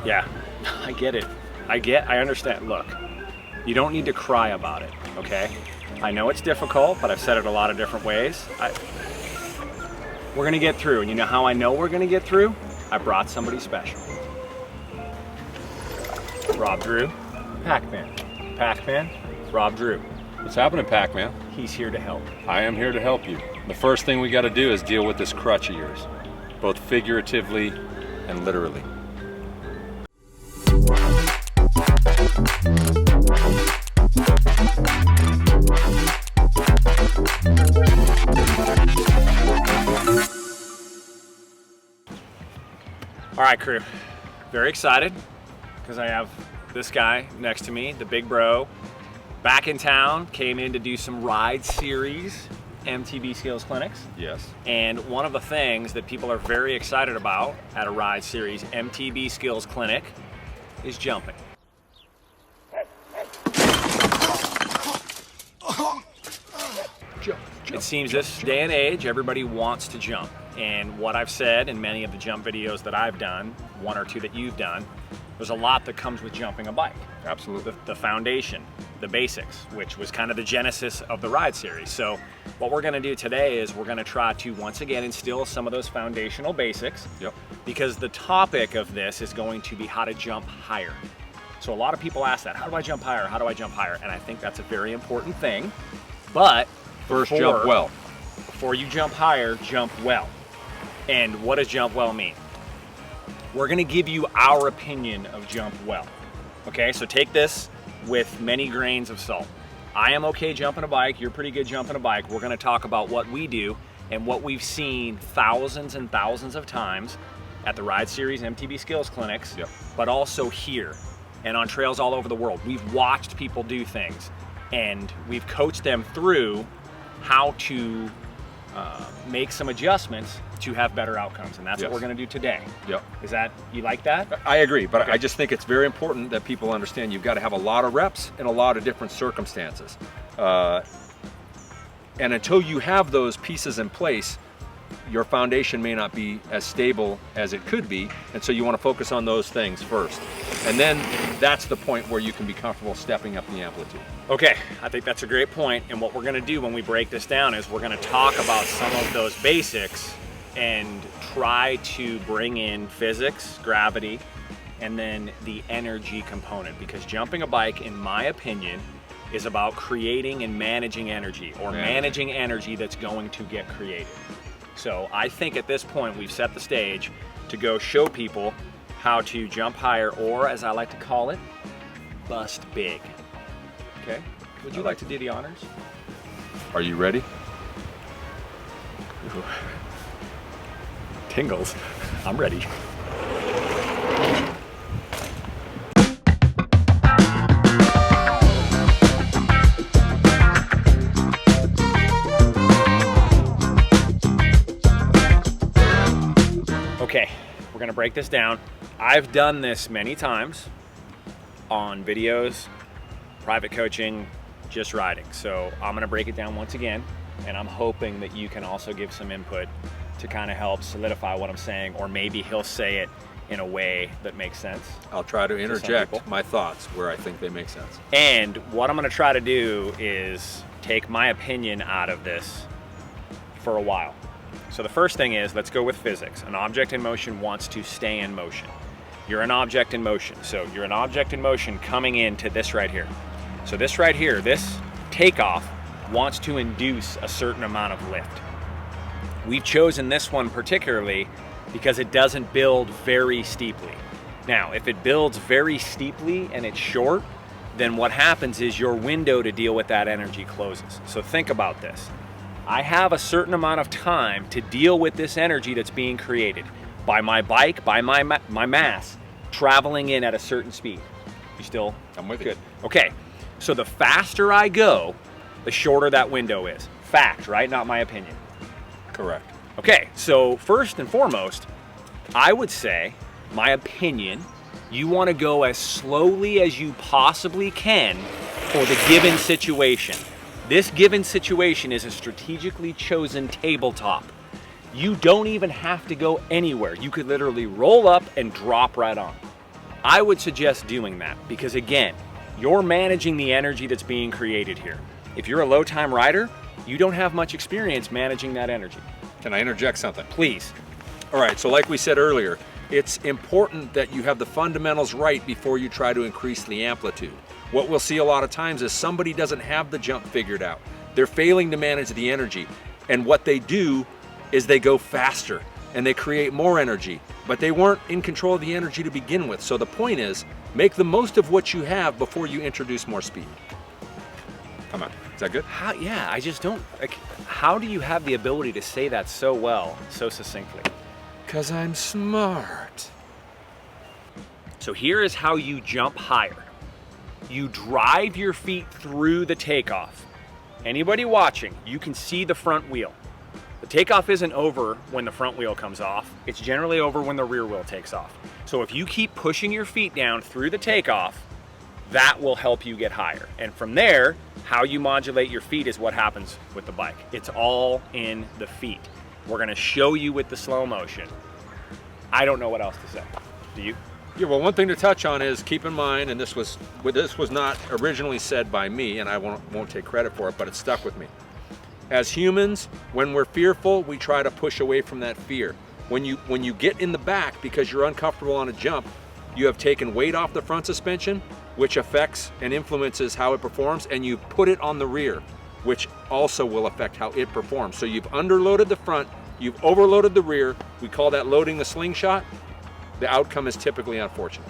Yeah, I get it. I understand. Look, you don't need to cry about it, okay? I know it's difficult, but I've said it a lot of different ways. We're gonna get through, and you know how I know we're gonna get through? I brought somebody special. Rob Drew, Pac-Man. Pac-Man, Rob Drew. What's happening, Pac-Man? He's here to help. I am here to help you. The first thing we got to do is deal with this crutch of yours, both figuratively and literally. All right, crew. Very excited because I have this guy next to me, the big bro, back in town, came in to do some ride series MTB skills clinics. Yes. And one of the things that people are very excited about at a ride series MTB skills clinic is jumping. It seems this day and age, everybody wants to jump. And what I've said in many of the jump videos that I've done, one or two that you've done, there's a lot that comes with jumping a bike. Absolutely. The foundation, the basics, which was kind of the genesis of the ride series. So what we're gonna do today is we're gonna try to once again instill some of those foundational basics. Yep. Because the topic of this is going to be how to jump higher. So a lot of people ask that, how do I jump higher? How do I jump higher? And I think that's a very important thing. But First, jump well. Before you jump higher, jump well. And what does jump well mean? We're gonna give you our opinion of jump well. Okay, so take this with many grains of salt. I am okay jumping a bike, you're pretty good jumping a bike. We're gonna talk about what we do and what we've seen thousands and thousands of times at the Ride Series MTB Skills Clinics, yep, but also here and on trails all over the world. We've watched people do things and we've coached them through how to make some adjustments to have better outcomes, and that's yes, what we're going to do today. Yep. Is that, you like that? I agree, but okay, I just think it's very important that people understand you've got to have a lot of reps in a lot of different circumstances. And until you have those pieces in place, your foundation may not be as stable as it could be, and so you want to focus on those things first. And then that's the point where you can be comfortable stepping up the amplitude. Okay, I think that's a great point, and what we're going to do when we break this down is we're going to talk about some of those basics and try to bring in physics, gravity, and then the energy component, because jumping a bike, in my opinion, is about creating and managing energy, or managing energy that's going to get created. So I think at this point we've set the stage to go show people how to jump higher, or as I like to call it, bust big. Okay? Would you like to do the honors? Are you ready? Ooh. Tingles. I'm ready. Okay, we're gonna break this down. I've done this many times on videos, private coaching, just riding. So I'm gonna break it down once again, and I'm hoping that you can also give some input to kind of help solidify what I'm saying, or maybe he'll say it in a way that makes sense. I'll try to interject my thoughts where I think they make sense. And what I'm gonna try to do is take my opinion out of this for a while. So the first thing is, let's go with physics. An object in motion wants to stay in motion. You're an object in motion. So you're an object in motion coming into this right here. So this right here, this takeoff, wants to induce a certain amount of lift. We've chosen this one particularly because it doesn't build very steeply. Now, if it builds very steeply and it's short, then what happens is your window to deal with that energy closes. So think about this. I have a certain amount of time to deal with this energy that's being created by my bike, by my mass, traveling in at a certain speed. You still? I'm with good. you. Okay, so the faster I go, the shorter that window is. Fact, right? Not my opinion. Correct. Okay, so first and foremost, I would say, my opinion, you want to go as slowly as you possibly can for the given situation. This given situation is a strategically chosen tabletop. You don't even have to go anywhere. You could literally roll up and drop right on. I would suggest doing that because, again, you're managing the energy that's being created here. If you're a low time rider, you don't have much experience managing that energy. Can I interject something? Please. All right, so like we said earlier, it's important that you have the fundamentals right before you try to increase the amplitude. What we'll see a lot of times is somebody doesn't have the jump figured out. They're failing to manage the energy. And what they do is they go faster and they create more energy, but they weren't in control of the energy to begin with. So the point is, make the most of what you have before you introduce more speed. Come on, is that good? Yeah, I just don't, like, how do you have the ability to say that so well, so succinctly? 'Cause I'm smart. So here is how you jump higher. You drive your feet through the takeoff. Anybody watching, you can see the front wheel. The takeoff isn't over when the front wheel comes off. It's generally over when the rear wheel takes off. So if you keep pushing your feet down through the takeoff, that will help you get higher. And from there, how you modulate your feet is what happens with the bike. It's all in the feet. We're gonna show you with the slow motion. I don't know what else to say. Do you? Yeah, well, one thing to touch on is keep in mind, and this was not originally said by me, and I won't take credit for it, but it stuck with me. As humans, when we're fearful, we try to push away from that fear. When you get in the back because you're uncomfortable on a jump, you have taken weight off the front suspension, which affects and influences how it performs, and you put it on the rear, which also will affect how it performs. So you've underloaded the front, you've overloaded the rear. We call that loading the slingshot. The outcome is typically unfortunate.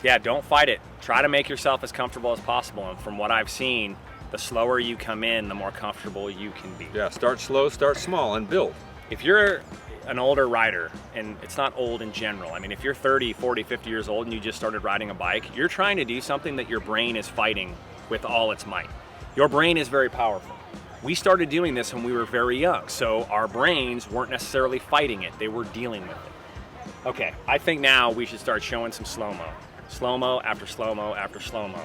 Yeah, don't fight it. Try to make yourself as comfortable as possible. And from what I've seen, the slower you come in, the more comfortable you can be. Yeah, start slow, start small, and build. If you're an older rider, and it's not old in general, I mean, if you're 30, 40, 50 years old and you just started riding a bike, you're trying to do something that your brain is fighting with all its might. Your brain is very powerful. We started doing this when we were very young, so our brains weren't necessarily fighting it, they were dealing with it. Okay, I think now we should start showing some slow-mo. Slow-mo after slow-mo after slow-mo,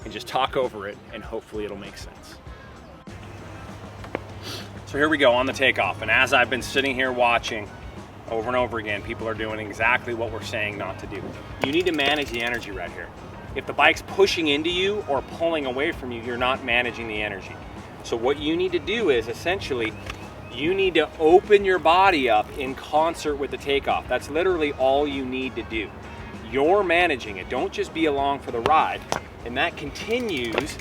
and just talk over it, and hopefully it'll make sense. So here we go on the takeoff, and as I've been sitting here watching over and over again, people are doing exactly what we're saying not to do. You need to manage the energy right here. If the bike's pushing into you or pulling away from you, you're not managing the energy. So what you need to do is essentially, you need to open your body up in concert with the takeoff. That's literally all you need to do. You're managing it. Don't just be along for the ride. And that continues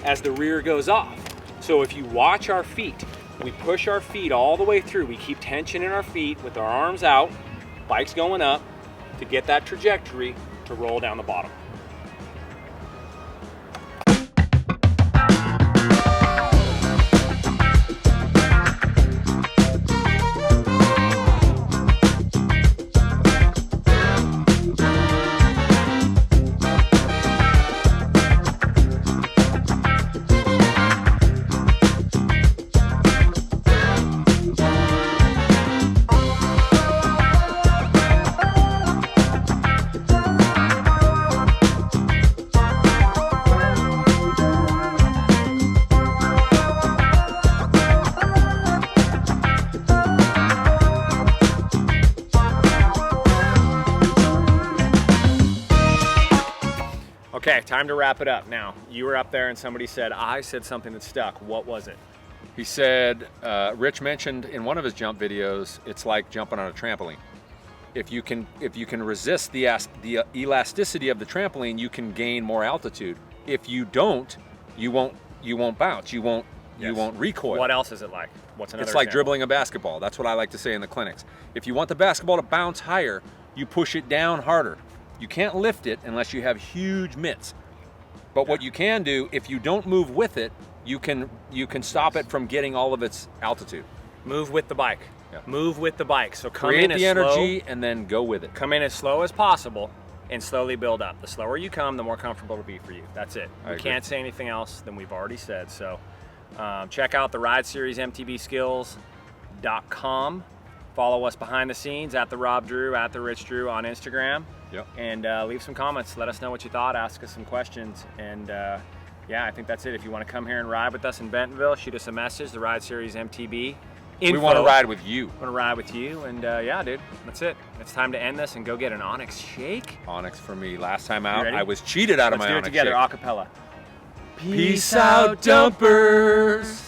as the rear goes off. So if you watch our feet, we push our feet all the way through. We keep tension in our feet with our arms out, bike's going up to get that trajectory to roll down the bottom. Okay, time to wrap it up. Now, you were up there and somebody said, I said something that stuck. What was it? He said, Rich mentioned in one of his jump videos, it's like jumping on a trampoline. If you can resist the elasticity of the trampoline, you can gain more altitude. If you don't, you won't bounce. You won't recoil. What else is it like? What's another It's like example? dribbling a basketball. That's what I like to say in the clinics. If you want the basketball to bounce higher, you push it down harder. You can't lift it unless you have huge mitts. But what you can do, if you don't move with it, you can stop it from getting all of its altitude. Move with the bike. Yeah. Move with the bike. So come Create in as the energy slow, and then go with it. come in as slow as possible and slowly build up. The slower you come, the more comfortable it'll be for you. That's it. I We agree. can't say anything else than we've already said. So check out the Ride Series MTBskills.com. Follow us behind the scenes at the Rob Drew, at the Rich Drew on Instagram. Yep. And leave some comments. Let us know what you thought. Ask us some questions. And yeah, I think that's it. If you want to come here and ride with us in Bentonville, shoot us a message, the Ride Series MTB We want to ride with you. Want to ride with you, and yeah, dude, that's it. It's time to end this and go get an Onyx shake. Onyx for me. Last time out, ready? I was cheated out of my Let's do it Onyx together, shake. a cappella. Peace out, dumpers.